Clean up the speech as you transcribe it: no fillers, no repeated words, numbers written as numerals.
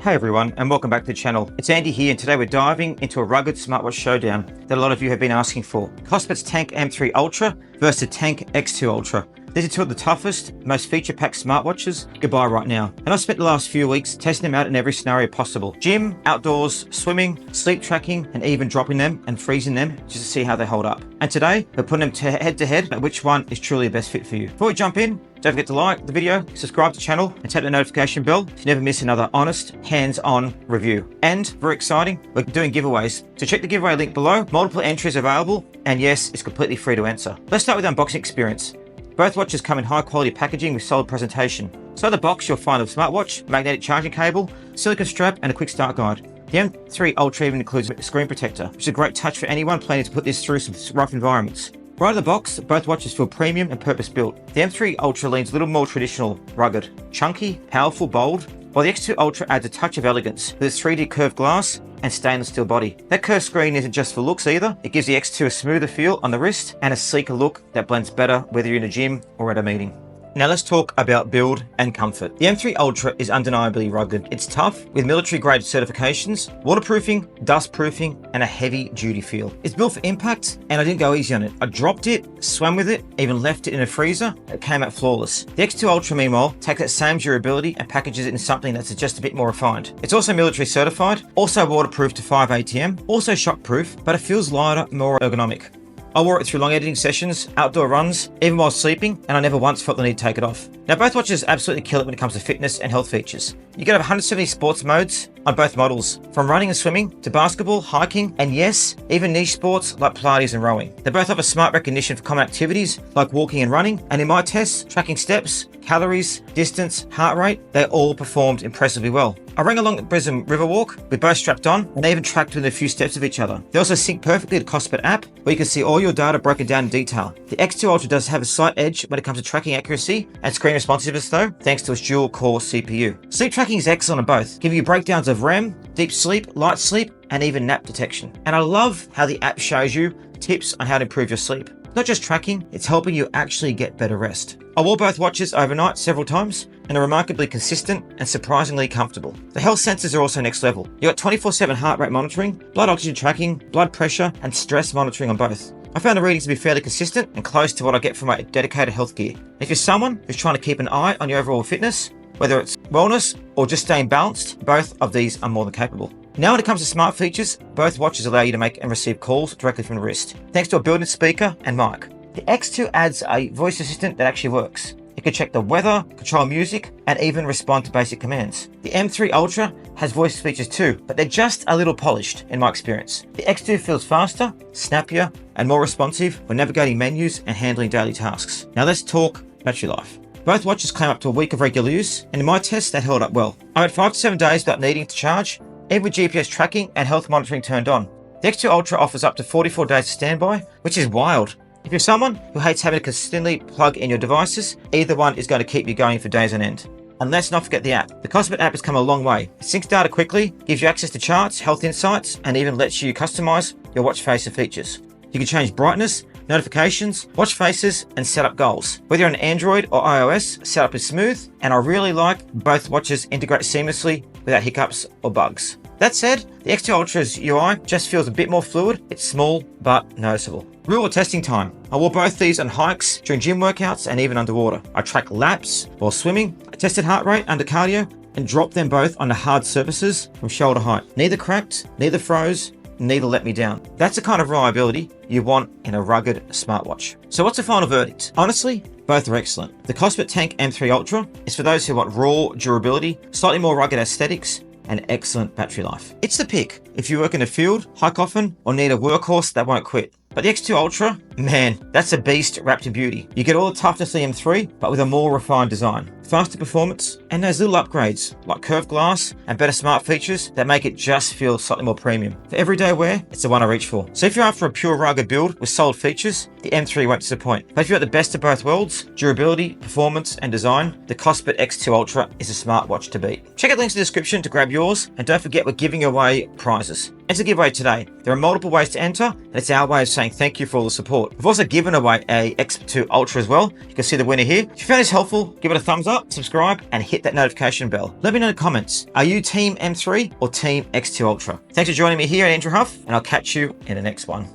Hey everyone, and welcome back to the channel. It's Andy here, and today we're diving into a rugged smartwatch showdown that a lot of you have been asking for. Kospet's Tank M3 Ultra versus the Tank X2 Ultra. These are two of the toughest, most feature-packed smartwatches you can buy right now. And I've spent the last few weeks testing them out in every scenario possible. Gym, outdoors, swimming, sleep tracking, and even dropping them and freezing them just to see how they hold up. And today, we're putting them head to head at which one is truly the best fit for you. Before we jump in, don't forget to like the video, subscribe to the channel, and tap the notification bell to never miss another honest, hands-on review. And, very exciting, we're doing giveaways. So check the giveaway link below, multiple entries available, and yes, it's completely free to enter. Let's start with the unboxing experience. Both watches come in high quality packaging with solid presentation. So in the box you'll find the smartwatch, magnetic charging cable, silicone strap, and a quick start guide. The M3 Ultra even includes a screen protector, which is a great touch for anyone planning to put this through some rough environments. Right out of the box, both watches feel premium and purpose-built. The M3 Ultra leans a little more traditional, rugged, chunky, powerful, bold, while the X2 Ultra adds a touch of elegance with its 3D curved glass and stainless steel body. That curved screen isn't just for looks either, it gives the X2 a smoother feel on the wrist and a sleeker look that blends better whether you're in a gym or at a meeting. Now let's talk about build and comfort. The M3 Ultra is undeniably rugged. It's tough with military-grade certifications, waterproofing, dust-proofing, and a heavy-duty feel. It's built for impact, and I didn't go easy on it. I dropped it, swam with it, even left it in a freezer. It came out flawless. The X2 Ultra, meanwhile, takes that same durability and packages it in something that's just a bit more refined. It's also military certified, also waterproof to 5 ATM, also shockproof, but it feels lighter, more ergonomic. I wore it through long editing sessions, outdoor runs, even while sleeping, and I never once felt the need to take it off. Now both watches absolutely kill it when it comes to fitness and health features. You can have 170 sports modes on both models, from running and swimming to basketball, hiking, and yes, even niche sports like Pilates and rowing. They both have a smart recognition for common activities like walking and running, and in my tests, tracking steps, calories, distance, heart rate, they all performed impressively well. I ran along the Brisbane River Walk with both strapped on, and they even tracked within a few steps of each other. They also sync perfectly to the Kospet app, where you can see all your data broken down in detail. The X2 Ultra does have a slight edge when it comes to tracking accuracy and screen responsiveness though, thanks to its dual-core CPU. Sleep tracking is excellent on both, giving you breakdowns of REM, deep sleep, light sleep, and even nap detection. And I love how the app shows you tips on how to improve your sleep. Not just tracking, it's helping you actually get better rest. I wore both watches overnight several times and are remarkably consistent and surprisingly comfortable. The health sensors are also next level. You got 24/7 heart rate monitoring, blood oxygen tracking, blood pressure, and stress monitoring on both. I found the readings to be fairly consistent and close to what I get from my dedicated health gear. If you're someone who's trying to keep an eye on your overall fitness, whether it's wellness or just staying balanced, both of these are more than capable. Now when it comes to smart features, both watches allow you to make and receive calls directly from the wrist, thanks to a built-in speaker and mic. The X2 adds a voice assistant that actually works. It can check the weather, control music, and even respond to basic commands. The M3 Ultra has voice features too, but they're just a little polished in my experience. The X2 feels faster, snappier, and more responsive when navigating menus and handling daily tasks. Now let's talk battery life. Both watches claim up to a week of regular use, and in my tests that held up well. I had 5 to 7 days without needing to charge, even with GPS tracking and health monitoring turned on. The X2 Ultra offers up to 44 days of standby, which is wild. If you're someone who hates having to consistently plug in your devices, either one is going to keep you going for days on end. And let's not forget the app. The Kospet app has come a long way. It syncs data quickly, gives you access to charts, health insights, and even lets you customize your watch face and features. You can change brightness, notifications, watch faces, and set up goals. Whether you're on Android or iOS, setup is smooth, and I really like both watches integrate seamlessly without hiccups or bugs. That said, the X2 Ultra's UI just feels a bit more fluid. It's small, but noticeable. Real world testing time. I wore both these on hikes, during gym workouts, and even underwater. I tracked laps while swimming, I tested heart rate under cardio, and dropped them both onto hard surfaces from shoulder height. Neither cracked, neither froze, neither let me down. That's the kind of reliability you want in a rugged smartwatch. So what's the final verdict? Honestly, both are excellent. The Kospet Tank M3 Ultra is for those who want raw durability, slightly more rugged aesthetics, and excellent battery life. It's the pick if you work in the field, hike often, or need a workhorse that won't quit. But the X2 Ultra, man, that's a beast wrapped in beauty. You get all the toughness of the M3, but with a more refined design. Faster performance, and those little upgrades like curved glass and better smart features that make it just feel slightly more premium. For everyday wear, it's the one I reach for. So if you're after a pure rugged build with solid features, the M3 won't disappoint. But if you want the best of both worlds, durability, performance, and design, the Kospet X2 Ultra is a smartwatch to beat. Check out links in the description to grab yours, and don't forget we're giving away prizes. Enter the giveaway today. There are multiple ways to enter, and it's our way of saying thank you for all the support. support. We've also given away a X2 Ultra as well. You can see the winner here. If you found this helpful, give it a thumbs up, subscribe, and hit that notification bell. Let me know in the comments. Are you Team M3 or Team X2 Ultra? Thanks for joining me here at Andrew Huff, and I'll catch you in the next one.